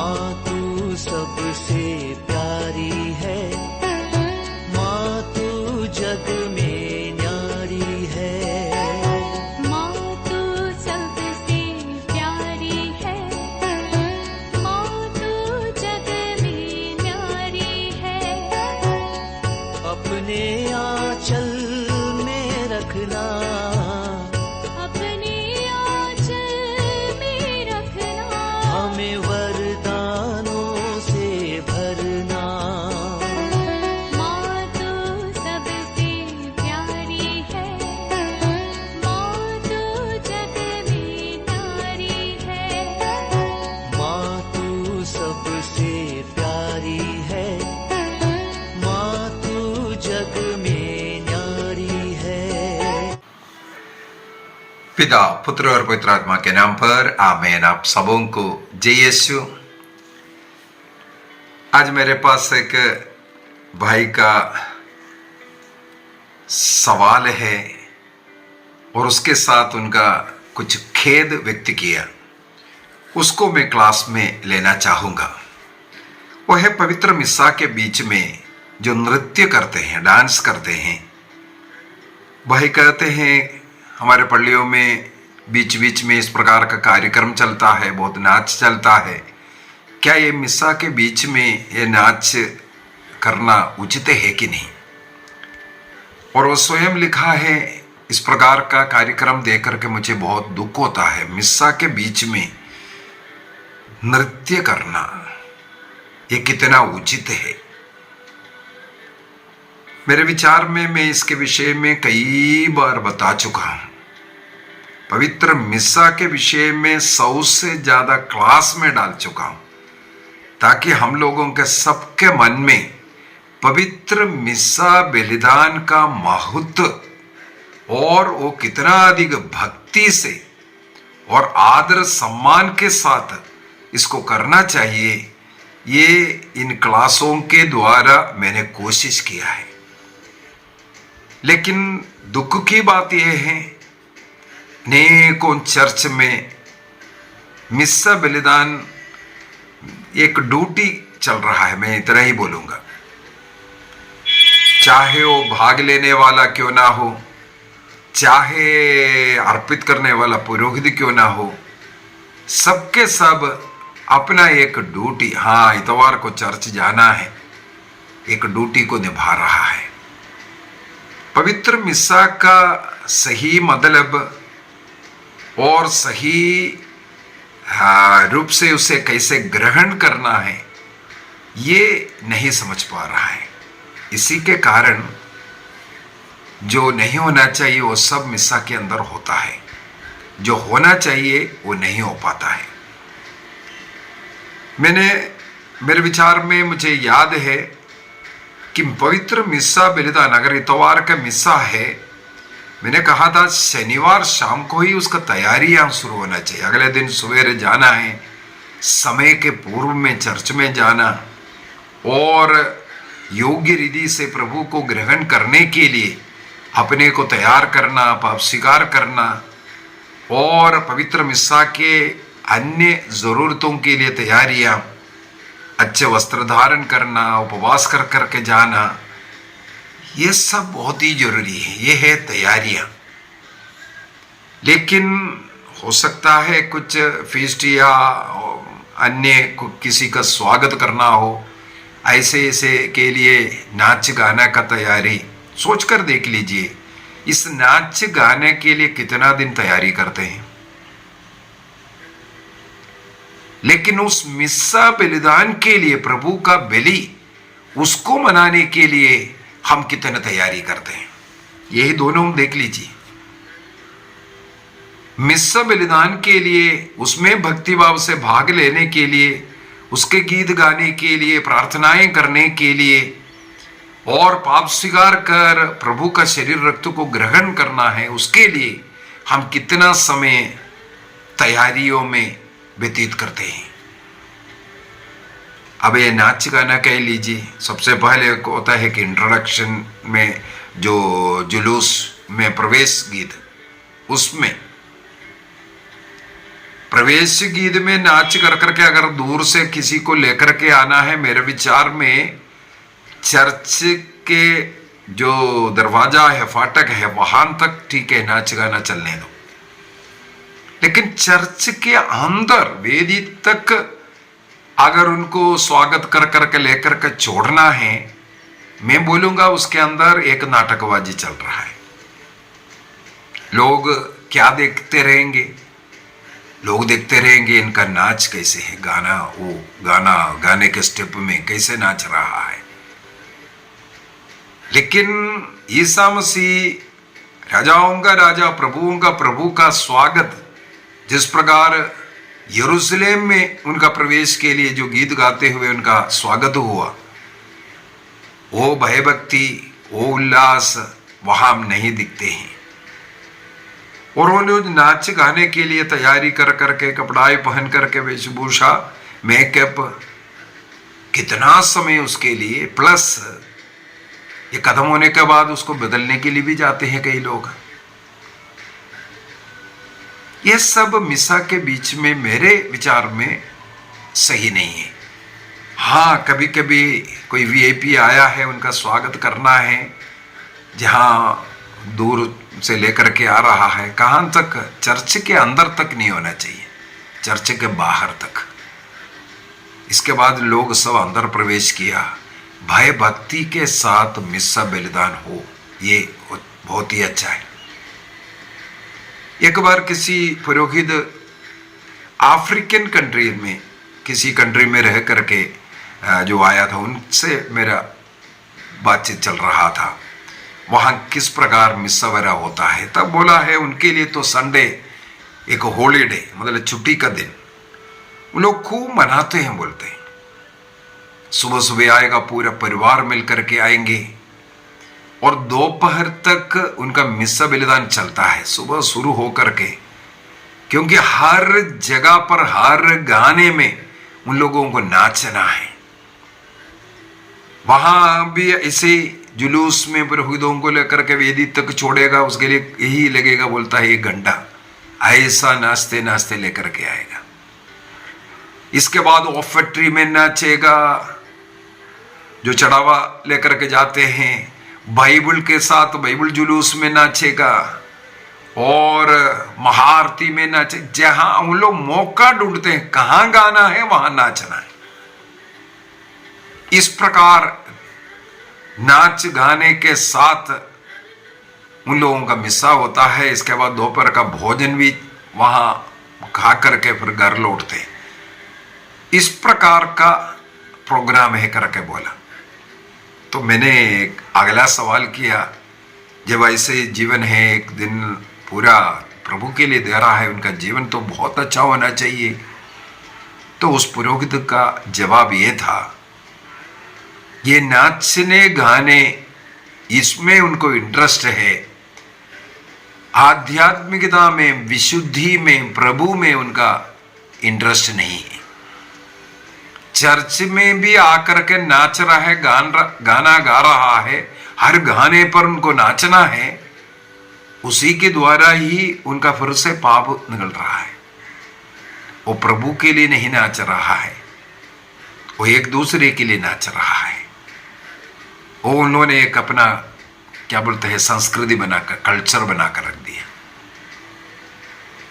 माँ तू सबसे प्यारी है, माँ तू जग में न्यारी है। माँ तू सबसे प्यारी है, माँ तू जग में न्यारी है। अपने आंचल में रखना, अपने आंचल में रखना। हमें वरदानों से भरना। माँ तू सबसे प्यारी है, माँ तू जग में न्यारी है। माँ तू सबसे प्यारी है, माँ तू जग में न्यारी है। पिता, पुत्र और पवित्र आत्मा के नाम पर आमीन। आप सबों को जय यीशु। आज मेरे पास एक भाई का सवाल है और उसके साथ उनका कुछ खेद व्यक्त किया, उसको मैं क्लास में लेना चाहूंगा। वो है पवित्र मिस्सा के बीच में जो नृत्य करते हैं, डांस करते हैं। भाई कहते हैं हमारे पल्लियों में बीच बीच में इस प्रकार का कार्यक्रम चलता है, बहुत नाच चलता है। क्या ये मिस्सा के बीच में ये नाच करना उचित है कि नहीं? और वो स्वयं लिखा है, इस प्रकार का कार्यक्रम देख करके मुझे बहुत दुख होता है। मिस्सा के बीच में नृत्य करना ये कितना उचित है? मेरे विचार में मैं इसके विषय में कई बार बता चुका हूं। पवित्र मिस्सा के विषय में 100 से ज्यादा क्लास में डाल चुका हूं, ताकि हम लोगों के सबके मन में पवित्र मिस्सा बलिदान का महत्व और वो कितना अधिक भक्ति से और आदर सम्मान के साथ इसको करना चाहिए, ये इन क्लासों के द्वारा मैंने कोशिश किया है। लेकिन दुख की बात यह है, अनेकों चर्च में मिस्सा बलिदान एक ड्यूटी चल रहा है, मैं इतना ही बोलूंगा। चाहे वो भाग लेने वाला क्यों ना हो, चाहे अर्पित करने वाला पुरोहित क्यों ना हो, सबके सब अपना एक ड्यूटी, हाँ इतवार को चर्च जाना है, एक ड्यूटी को निभा रहा है। पवित्र मिस्सा का सही मतलब और सही रूप से उसे कैसे ग्रहण करना है, ये नहीं समझ पा रहा है। इसी के कारण जो नहीं होना चाहिए वो सब मिस्सा के अंदर होता है, जो होना चाहिए वो नहीं हो पाता है। मेरे विचार में मुझे याद है कि पवित्र मिस्सा बलिदान अगर इतवार का मिस्सा है, मैंने कहा था शनिवार शाम को ही उसका तैयारियां शुरू होना चाहिए। अगले दिन सवेरे जाना है, समय के पूर्व में चर्च में जाना और योग्य रीति से प्रभु को ग्रहण करने के लिए अपने को तैयार करना, पाप स्वीकार करना और पवित्र मिस्सा के अन्य जरूरतों के लिए तैयारियां, अच्छे वस्त्र धारण करना, उपवास कर करके जाना, ये सब बहुत ही जरूरी है। ये है तैयारियां। लेकिन हो सकता है कुछ फीस्ट या अन्य किसी का स्वागत करना हो, ऐसे के लिए नाच गाना का तैयारी सोच कर देख लीजिए, इस नाच गाने के लिए कितना दिन तैयारी करते हैं। लेकिन उस मिस्सा बलिदान के लिए, प्रभु का बलि, उसको मनाने के लिए हम कितने तैयारी करते हैं, यही दोनों देख लीजिए। मिस्सा बलिदान के लिए, उसमें भक्ति भाव से भाग लेने के लिए, उसके गीत गाने के लिए, प्रार्थनाएं करने के लिए और पाप स्वीकार कर प्रभु का शरीर रक्त को ग्रहण करना है, उसके लिए हम कितना समय तैयारियों में व्यतीत करते हैं। अब ये नाच गाना कह लीजिए, सबसे पहले होता है कि इंट्रोडक्शन में जो जुलूस में प्रवेश गीत, उसमें प्रवेश गीत में नाच कर करके अगर दूर से किसी को लेकर के आना है, मेरे विचार में चर्च के जो दरवाजा है, फाटक है, वहां तक ठीक है, नाच गाना चलने दो। लेकिन चर्च के अंदर वेदी तक अगर उनको स्वागत कर करके लेकर के छोड़ना है, मैं बोलूंगा उसके अंदर एक नाटकबाजी चल रहा है। लोग क्या देखते रहेंगे? लोग देखते रहेंगे इनका नाच कैसे है, गाने के स्टेप में कैसे नाच रहा है। लेकिन ईसा मसीह राजाओं का राजा, प्रभुओं का प्रभु का स्वागत जिस प्रकार यरूशलेम में उनका प्रवेश के लिए जो गीत गाते हुए उनका स्वागत हुआ, वो भयभक्ति, वो उल्लास वहां नहीं दिखते हैं। और वो लोग नाच गाने के लिए तैयारी कर करके, कपड़ाए पहन करके, वेशभूषा, मेकअप, कितना समय उसके लिए, प्लस ये खत्म होने के बाद उसको बदलने के लिए भी जाते हैं कई लोग। ये सब मिसा के बीच में मेरे विचार में सही नहीं है। हाँ, कभी कभी कोई वीआईपी आया है, उनका स्वागत करना है, जहां दूर से लेकर के आ रहा है, कहां तक? चर्च के अंदर तक नहीं होना चाहिए, चर्च के बाहर तक। इसके बाद लोग सब अंदर प्रवेश किया, भय भक्ति के साथ मिस्सा बलिदान हो, ये बहुत ही अच्छा है। एक बार किसी पुरोहित अफ्रीकन कंट्री में, किसी कंट्री में रह करके जो आया था, उनसे मेरा बातचीत चल रहा था, वहाँ किस प्रकार मिस्सा वगैरह होता है। तब बोला है उनके लिए तो संडे एक हॉलीडे, मतलब छुट्टी का दिन, वो लोग खूब मनाते हैं। बोलते हैं सुबह सुबह आएगा, पूरा परिवार मिलकर के आएंगे और दोपहर तक उनका मिस्सा बलिदान चलता है, सुबह शुरू होकर के। क्योंकि हर जगह पर, हर गाने में उन लोगों को नाचना है। वहां भी ऐसे जुलूस में पुरोहितों को लेकर के वेदी तक छोड़ेगा, उसके लिए यही लगेगा, बोलता है 1 घंटा, ऐसा नाचते नाचते लेकर के आएगा। इसके बाद ऑफेट्री में नाचेगा, जो चढ़ावा लेकर के जाते हैं, बाइबल के साथ बाइबल जुलूस में नाचेगा और महाआरती में नाचे। जहां उन लोग मौका ढूंढते हैं, कहां गाना है वहां नाचना है। इस प्रकार नाच गाने के साथ उन लोगों का मिस्सा होता है। इसके बाद दोपहर का भोजन भी वहां खा करके फिर घर लौटते हैं। इस प्रकार का प्रोग्राम है करके बोला। तो मैंने एक अगला सवाल किया, जब ऐसे जीवन है, एक दिन पूरा प्रभु के लिए दे रहा है, उनका जीवन तो बहुत अच्छा होना चाहिए। तो उस पुरोहित का जवाब ये था, ये नाचने गाने इसमें उनको इंटरेस्ट है, आध्यात्मिकता में, विशुद्धि में, प्रभु में उनका इंटरेस्ट नहीं है। चर्च में भी आकर के नाच रहा है, गाना गा रहा है, हर गाने पर उनको नाचना है, उसी के द्वारा ही उनका फिर से पाप निकल रहा है। वो प्रभु के लिए नहीं नाच रहा है, वो एक दूसरे के लिए नाच रहा है। वो उन्होंने एक अपना क्या बोलते हैं संस्कृति बनाकर, कल्चर बनाकर रख दिया।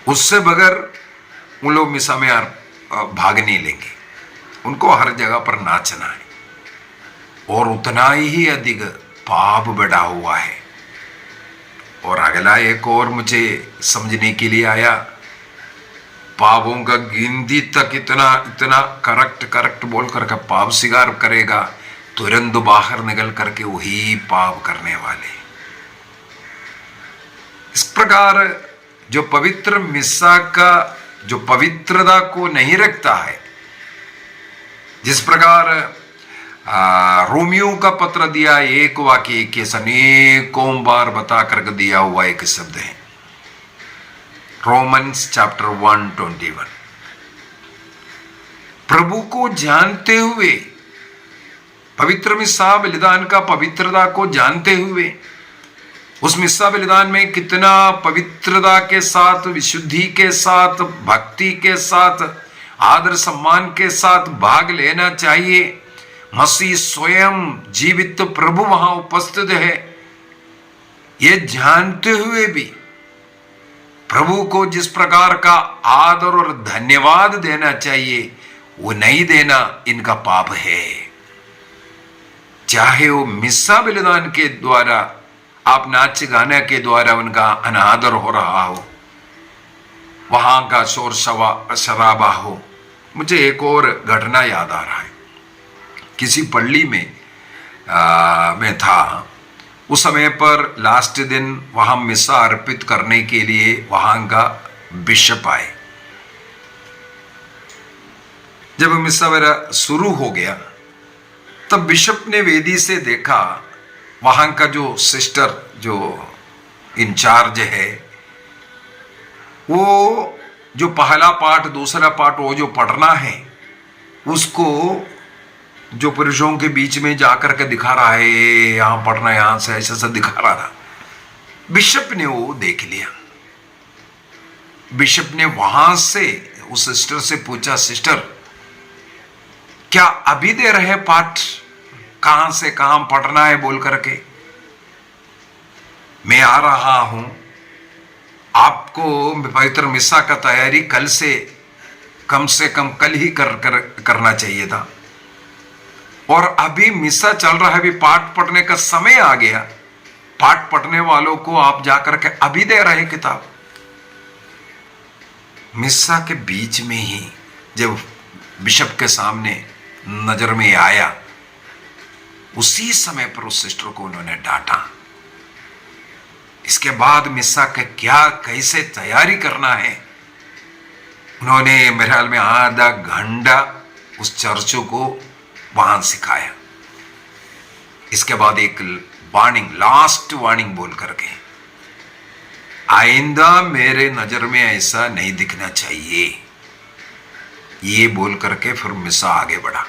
उससे बगैर उन लोग मिसा में भाग नहीं लेंगे, उनको हर जगह पर नाचना है। और उतना ही अधिक पाप बढ़ा हुआ है। और अगला एक और मुझे समझने के लिए आया, पापों का गिनती तक इतना इतना करेक्ट बोल करके पाप स्वीकार करेगा, तुरंत बाहर निकल करके वही पाप करने वाले। इस प्रकार जो पवित्र मिस्सा का जो पवित्रता को नहीं रखता है, जिस प्रकार रोमियो का पत्र दिया, एक वाक्य के अनेकों बार बता करके दिया हुआ एक शब्द है, रोमन्स चैप्टर 1:21। प्रभु को जानते हुए, पवित्र मिस्सा बलिदान का पवित्रता को जानते हुए, उस मिस्सा बलिदान में कितना पवित्रता के साथ, विशुद्धि के साथ, भक्ति के साथ, आदर सम्मान के साथ भाग लेना चाहिए। मसीह स्वयं जीवित प्रभु वहां उपस्थित है, ये जानते हुए भी प्रभु को जिस प्रकार का आदर और धन्यवाद देना चाहिए वो नहीं देना इनका पाप है। चाहे वो मिस्सा बलिदान के द्वारा, आप नाच गाने के द्वारा उनका अनादर हो रहा हो, वहां का शोर शराबा हो। मुझे एक और घटना याद आ रहा है। किसी पल्ली में मैं था, उस समय पर लास्ट दिन वहां मिस्सा अर्पित करने के लिए वहां का बिशप आए। जब मिस्सा मेरा शुरू हो गया तब बिशप ने वेदी से देखा, वहां का जो सिस्टर जो इंचार्ज है वो जो पहला पाठ दूसरा पाठ वो जो पढ़ना है उसको जो पुरुषों के बीच में जाकर के दिखा रहा है, यहां पढ़ना, यहां से ऐसा ऐसा दिखा रहा था। बिशप ने वो देख लिया। बिशप ने वहां से उस सिस्टर से पूछा, सिस्टर क्या अभी दे रहे पाठ, कहां से कहां पढ़ना है बोल करके? मैं आ रहा हूं, आपको पवित्र मिस्सा का तैयारी कल से कम कल ही करना चाहिए था, और अभी मिस्सा चल रहा है, अभी पाठ पढ़ने का समय आ गया, पाठ पढ़ने वालों को आप जाकर के अभी दे रहे किताब। मिस्सा के बीच में ही जब बिशप के सामने नजर में आया, उसी समय पर उस सिस्टर को उन्होंने डांटा। इसके बाद मिस्सा के क्या कैसे तैयारी करना है उन्होंने मेरे ख्याल में आधा घंटा उस चर्चों को वहां सिखाया। इसके बाद एक वार्निंग, लास्ट वार्निंग बोल करके, आइंदा मेरे नजर में ऐसा नहीं दिखना चाहिए, ये बोल करके फिर मिस्सा आगे बढ़ा।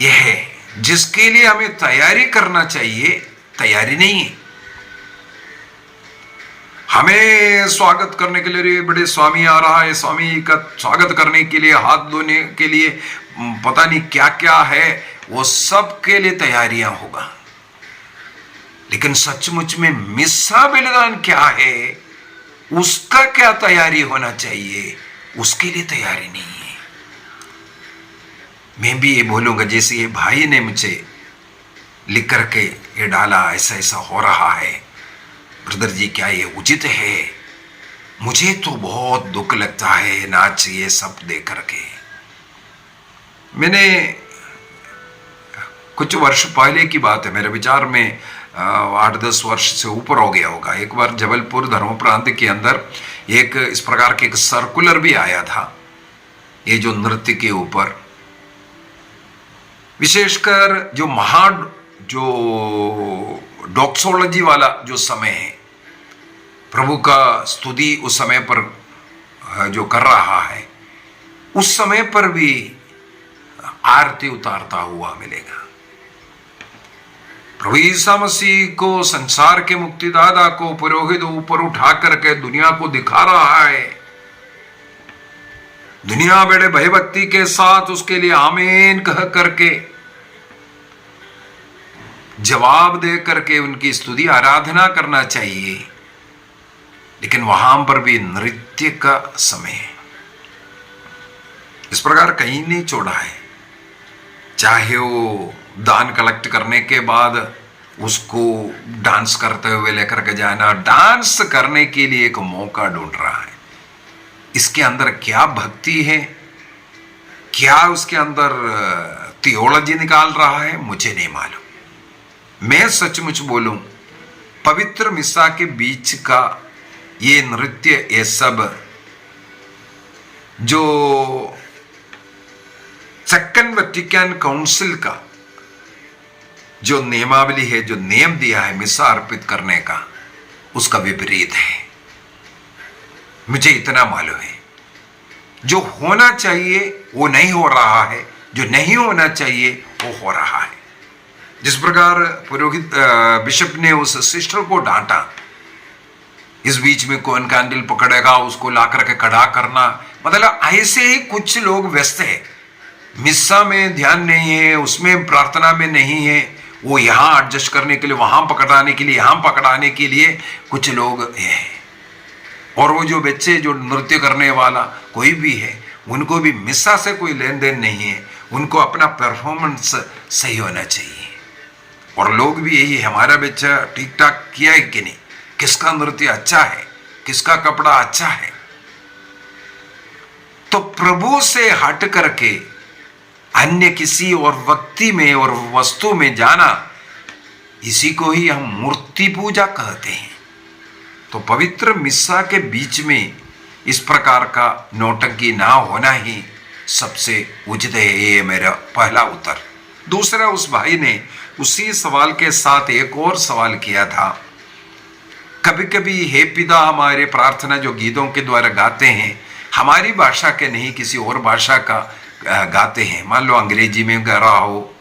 यह है जिसके लिए हमें तैयारी करना चाहिए, तैयारी नहीं है। हमें स्वागत करने के लिए बड़े स्वामी आ रहा है, स्वामी का स्वागत करने के लिए, हाथ धोने के लिए, पता नहीं क्या क्या है, वो सब के लिए तैयारियां होगा। लेकिन सचमुच में मिस्सा बलिदान क्या है, उसका क्या तैयारी होना चाहिए, उसके लिए तैयारी नहीं है। मैं भी ये बोलूंगा, जैसे ये भाई ने मुझे लिख करके ये डाला, ऐसा ऐसा हो रहा है, ब्रदर जी क्या ये उचित है? मुझे तो बहुत दुख लगता है नाच ये सब देख करके। मैंने कुछ वर्ष पहले की बात है, मेरे विचार में 8-10 वर्ष से ऊपर हो गया होगा। एक बार जबलपुर धर्म प्रांत के अंदर एक इस प्रकार के एक सर्कुलर भी आया था, ये जो नृत्य के ऊपर, विशेषकर जो डॉक्सोलॉजी वाला जो समय है, प्रभु का स्तुति उस समय पर जो कर रहा है, उस समय पर भी आरती उतारता हुआ मिलेगा। प्रभु ईसा मसीह को, संसार के मुक्तिदाता को पुरोहित ऊपर उठा करके दुनिया को दिखा रहा है। दुनिया बड़े भयभक्ति के साथ उसके लिए आमीन कह करके, जवाब दे करके उनकी स्तुति आराधना करना चाहिए। लेकिन वहां पर भी नृत्य का समय इस प्रकार कहीं नहीं छोड़ा है। चाहे वो दान कलेक्ट करने के बाद उसको डांस करते हुए लेकर के जाना, डांस करने के लिए एक मौका ढूंढ रहा है। इसके अंदर क्या भक्ति है, क्या उसके अंदर थियोलॉजी निकाल रहा है, मुझे नहीं मालूम। मैं सचमुच बोलूं, पवित्र मिस्सा के बीच का ये नृत्य, ये सब जो सेकंड वेटिकन काउंसिल का जो नियमावली है, जो नियम दिया है मिस्सा अर्पित करने का, उसका विपरीत है। मुझे इतना मालूम है, जो होना चाहिए वो नहीं हो रहा है, जो नहीं होना चाहिए वो हो रहा है। जिस प्रकार पुरोहित बिशप ने उस सिस्टर को डांटा, इस बीच में कौन कैंडल पकड़ेगा उसको ला करके खड़ा करना, मतलब ऐसे ही कुछ लोग व्यस्त है, मिस्सा में ध्यान नहीं है, उसमें प्रार्थना में नहीं है, वो यहाँ एडजस्ट करने के लिए, वहां पकड़ाने के लिए, यहाँ पकड़ाने के लिए कुछ लोग हैं। और वो जो बच्चे जो नृत्य करने वाला कोई भी है, उनको भी मिस्सा से कोई लेन देन नहीं है, उनको अपना परफॉर्मेंस सही होना चाहिए। और लोग भी यही, हमारा बच्चा ठीक ठाक किया है कि नहीं, किसका नृत्य अच्छा है, किसका कपड़ा अच्छा है। तो प्रभु से हट करके अन्य किसी और व्यक्ति में और वस्तु में जाना, इसी को ही हम मूर्ति पूजा कहते हैं। तो पवित्र मिस्सा के बीच में इस प्रकार का नौटंकी ना होना ही सबसे उचित है। ये मेरा पहला उत्तर। दूसरा, उस भाई ने उसी सवाल के साथ एक और सवाल किया था। कभी कभी हे पिता हमारे प्रार्थना जो गीतों के द्वारा गाते हैं, हमारी भाषा के नहीं किसी और भाषा का गाते हैं। मान लो अंग्रेजी में गा रहा हो,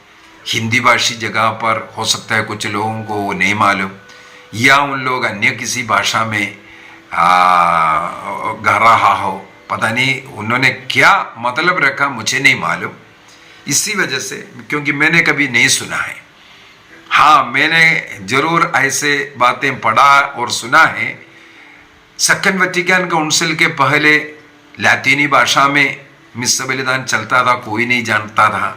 हिंदी भाषी जगह पर हो सकता है कुछ लोगों को वो नहीं मालूम, या उन लोग अन्य किसी भाषा में गा रहा हो, पता नहीं उन्होंने क्या मतलब रखा, मुझे नहीं मालूम। इसी वजह से, क्योंकि मैंने कभी नहीं सुना है। हाँ, मैंने जरूर ऐसे बातें पढ़ा और सुना है। सेकंड वेटिकन काउंसिल के पहले लैटिनी भाषा में मिस्सा बलिदान चलता था, कोई नहीं जानता था।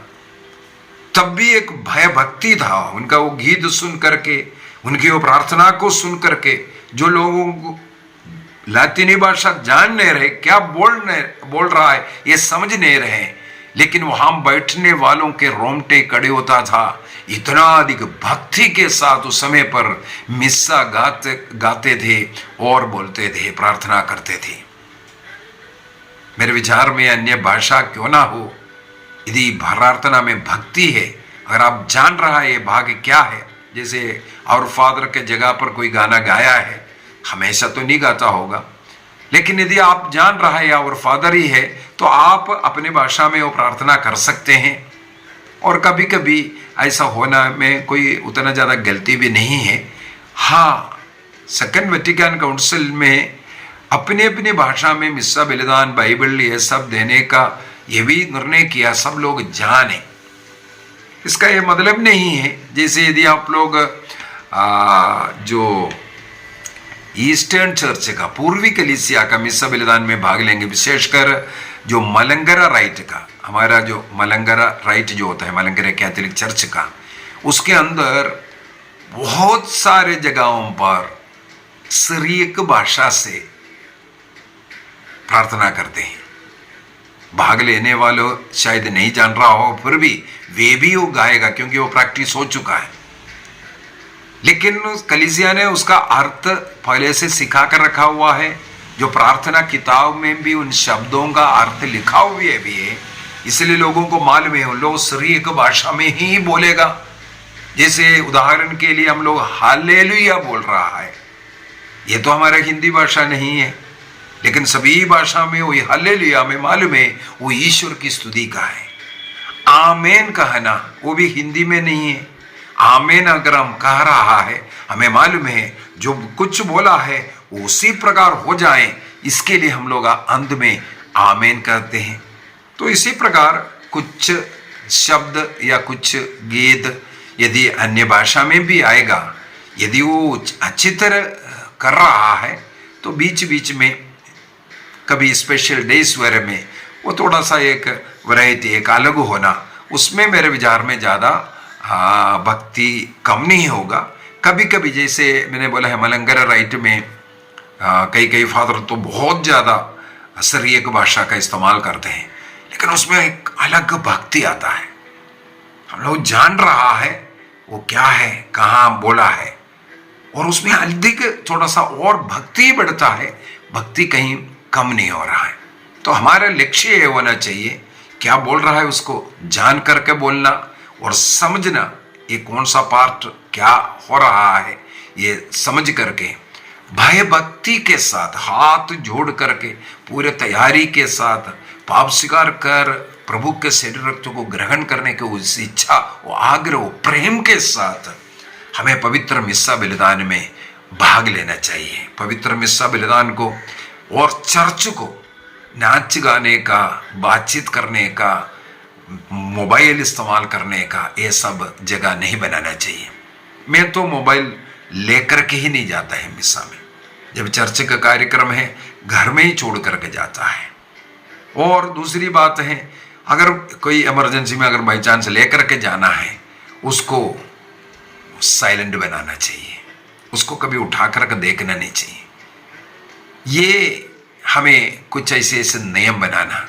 तब भी एक भय भक्ति था, उनका वो गीत सुन करके, उनकी वो प्रार्थना को सुन करके, जो लोगों को लैटिनी भाषा जान नहीं रहे, क्या बोल रहा है ये समझ नहीं रहे, लेकिन वहां बैठने वालों के रोंगटे खड़े होता था। इतना अधिक भक्ति के साथ उस समय पर मिस्सा गाते थे और बोलते थे, प्रार्थना करते थे। मेरे विचार में अन्य भाषा क्यों ना हो, यदि प्रार्थना में भक्ति है, अगर आप जान रहा है ये भाग क्या है, जैसे और फादर के जगह पर कोई गाना गाया है, हमेशा तो नहीं गाता होगा, लेकिन यदि आप जान रहा है और फादर ही है, तो आप अपने भाषा में वो प्रार्थना कर सकते हैं। और कभी कभी ऐसा होना में कोई उतना ज़्यादा गलती भी नहीं है। हाँ, सेकंड वेटिकन काउंसिल में अपनी अपनी भाषा में मिस्सा बलिदान, बाइबल, ये सब देने का ये भी निर्णय किया, सब लोग जाने। इसका ये मतलब नहीं है जैसे यदि आप लोग जो ईस्टर्न चर्च का, पूर्वी कलीसिया का मिस्सा बलिदान में भाग लेंगे, विशेषकर जो मलंगरा राइट का, हमारा जो मलंगरा राइट जो होता है मलंगरा कैथोलिक चर्च का, उसके अंदर बहुत सारे जगहों पर सिरियक भाषा से प्रार्थना करते हैं। भाग लेने वालों शायद नहीं जान रहा हो, फिर भी वे भी वो गाएगा क्योंकि वो प्रैक्टिस हो चुका है। लेकिन कलीसिया ने उसका अर्थ पहले से सिखा कर रखा हुआ है, जो प्रार्थना किताब में भी उन शब्दों का अर्थ लिखा हुआ भी है, इसलिए लोगों को मालूम है, उन लोग सिरियक भाषा में ही बोलेगा। जैसे उदाहरण के लिए हम लोग हालेलुया बोल रहा है, ये तो हमारा हिंदी भाषा नहीं है, लेकिन सभी भाषा में वो हालेलुया में मालूम है वो ईश्वर की स्तुति का है। आमेन कहना वो भी हिंदी में नहीं है। आमेन अगर हम कह रहा है, हमें मालूम है जो कुछ बोला है वो उसी प्रकार हो जाए, इसके लिए हम लोग अंत में आमेन कहते हैं। तो इसी प्रकार कुछ शब्द या कुछ गीत यदि अन्य भाषा में भी आएगा, यदि वो अच्छी तरह कर रहा है, तो बीच बीच में कभी स्पेशल डेज वगैरह में वो थोड़ा सा एक वैरायटी, एक अलग होना, उसमें मेरे विचार में ज़्यादा भक्ति कम नहीं होगा। कभी कभी जैसे मैंने बोला है मलंगरा राइट में कई फादर तो बहुत ज़्यादा सिरियक भाषा का इस्तेमाल करते हैं, लेकिन उसमें एक अलग भक्ति आता है। हम लोग जान रहा है वो क्या है, कहाँ बोला है, और उसमें अधिक थोड़ा सा और भक्ति बढ़ता है, भक्ति कहीं कम नहीं हो रहा है। तो हमारा लक्ष्य ये होना चाहिए, क्या बोल रहा है उसको जान करके बोलना और समझना, ये कौन सा पार्ट क्या हो रहा है ये समझ करके भय भक्ति के साथ हाथ जोड़ करके पूरे तैयारी के साथ पाप स्वीकार कर प्रभु के शरीर रक्त को ग्रहण करने की उस इच्छा, वो आग्रह, वो प्रेम के साथ हमें पवित्र मिस्सा बलिदान में भाग लेना चाहिए। पवित्र मिस्सा बलिदान को और चर्च को नाच गाने का, बातचीत करने का, मोबाइल इस्तेमाल करने का, ये सब जगह नहीं बनाना चाहिए। मैं तो मोबाइल लेकर के ही नहीं जाता है मिस्सा में। जब चर्च का कार्यक्रम है घर में ही छोड़ करके जाता है। और दूसरी बात है, अगर कोई इमरजेंसी में अगर बाई चांस लेकर के जाना है, उसको साइलेंट बनाना चाहिए, उसको कभी उठा करके देखना नहीं चाहिए। ये हमें कुछ ऐसे ऐसे नियम बनाना,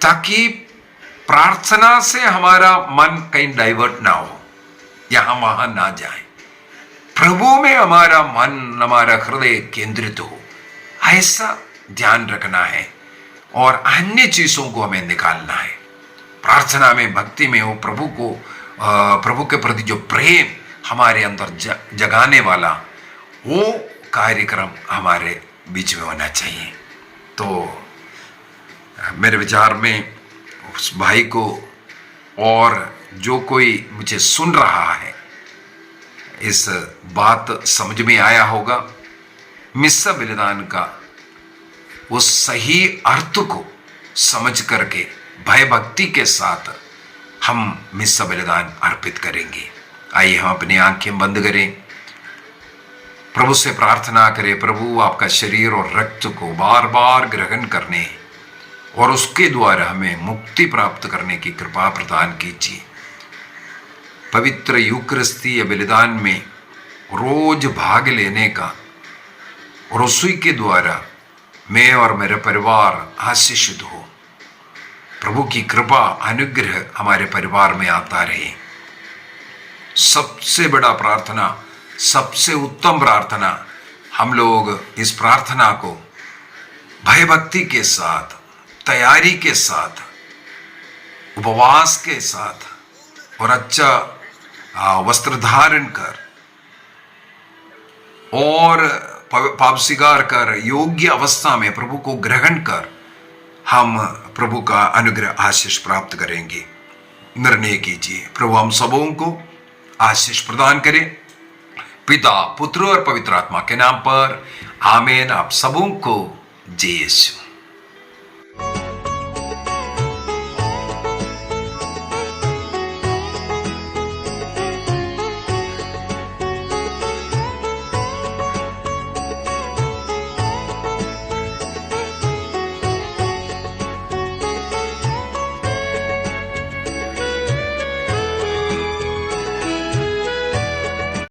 ताकि प्रार्थना से हमारा मन कहीं डाइवर्ट ना हो, यहां वहां ना जाए, प्रभु में हमारा मन, हमारा हृदय केंद्रित हो, ऐसा ध्यान रखना है। और अन्य चीजों को हमें निकालना है। प्रार्थना में, भक्ति में वो प्रभु के प्रति जो प्रेम हमारे अंदर जगाने वाला वो कार्यक्रम हमारे बीच में होना चाहिए। तो मेरे विचार में उस भाई को और जो कोई मुझे सुन रहा है, इस बात समझ में आया होगा। मिस्सा बलिदान का वो सही अर्थ को समझ करके भय भक्ति के साथ हम मिस्सा बलिदान अर्पित करेंगे। आइए हम अपनी आंखें बंद करें, प्रभु से प्रार्थना करें, प्रभु आपका शरीर और रक्त को बार बार ग्रहण करने और उसके द्वारा हमें मुक्ति प्राप्त करने की कृपा प्रदान कीजिए। पवित्र यूकरिस्ती बलिदान में रोज भाग लेने का और उसी के द्वारा मैं और मेरा परिवार आशीषित हो। प्रभु की कृपा, अनुग्रह हमारे परिवार में आता रहे। सबसे बड़ा प्रार्थना, सबसे उत्तम प्रार्थना, हम लोग इस प्रार्थना को भय भक्ति के साथ, तैयारी के साथ, उपवास के साथ और अच्छा वस्त्र धारण कर और पाप स्वीकार कर योग्य अवस्था में प्रभु को ग्रहण कर हम प्रभु का अनुग्रह आशीष प्राप्त करेंगे। निर्णय कीजिए। प्रभु हम सबों को आशीष प्रदान करें, पिता, पुत्र और पवित्र आत्मा के नाम पर आमीन। आप सबों को जय यीशु।